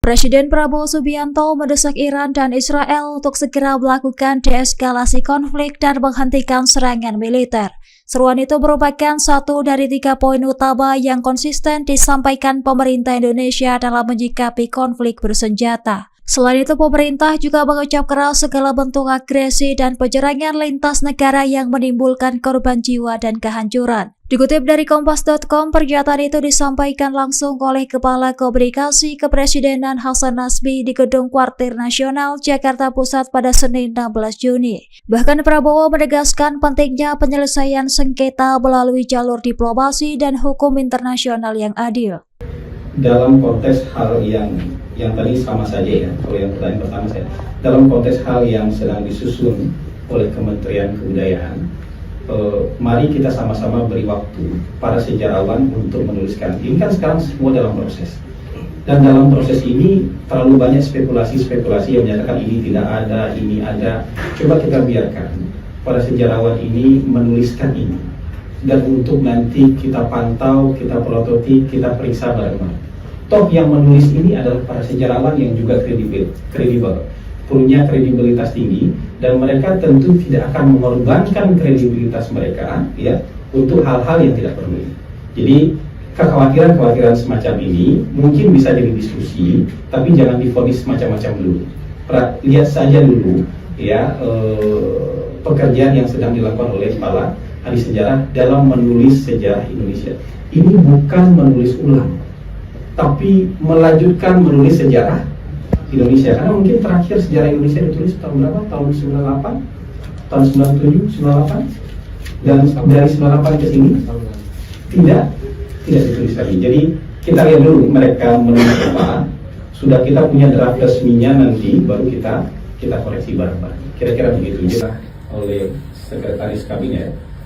Presiden Prabowo Subianto mendesak Iran dan Israel untuk segera melakukan deeskalasi konflik dan menghentikan serangan militer. Seruan itu merupakan satu dari 3 poin utama yang konsisten disampaikan pemerintah Indonesia dalam menyikapi konflik bersenjata. Selain itu, pemerintah juga mengucap keras segala bentuk agresi dan penyerangan lintas negara yang menimbulkan korban jiwa dan kehancuran. Dikutip dari Kompas.com, pernyataan itu disampaikan langsung oleh Kepala Komunikasi Kepresidenan Hasan Nasbi di Gedung Kuartir Nasional, Jakarta Pusat pada Senin 16 Juni. Bahkan Prabowo menegaskan pentingnya penyelesaian sengketa melalui jalur diplomasi dan hukum internasional yang adil. Dalam konteks hal yang tadi sama saja ya, kalau yang pertanyaan pertama saya, dalam konteks hal yang sedang disusun oleh Kementerian Kebudayaan, mari kita sama-sama beri waktu para sejarawan untuk menuliskan. Ini kan sekarang semua dalam proses, dan dalam proses ini terlalu banyak spekulasi-spekulasi yang menyatakan ini tidak ada, ini ada. Coba kita biarkan para sejarawan ini menuliskan ini, dan untuk nanti kita pantau, kita pelototi, kita periksa bareng-bareng. Toh yang menulis ini adalah para sejarawan yang juga kredibel, punya kredibilitas tinggi, dan mereka tentu tidak akan mengorbankan kredibilitas mereka ya untuk hal-hal yang tidak perlu. Jadi kekhawatiran semacam ini mungkin bisa jadi diskusi, tapi jangan divonis macam-macam dulu. Lihat saja dulu ya pekerjaan yang sedang dilakukan oleh para ahli sejarah dalam menulis sejarah Indonesia. Ini bukan menulis ulang, tapi melanjutkan menulis sejarah Indonesia. Karena mungkin terakhir sejarah Indonesia ditulis tahun berapa? Tahun 98, tahun 97, 98, dan dari 98 ke sini tidak ditulis lagi. Jadi kita lihat dulu mereka menulis apa. Sudah kita punya draft resminya, nanti baru kita koreksi bareng-bareng. Kira-kira begitu oleh Sekretaris Kabinet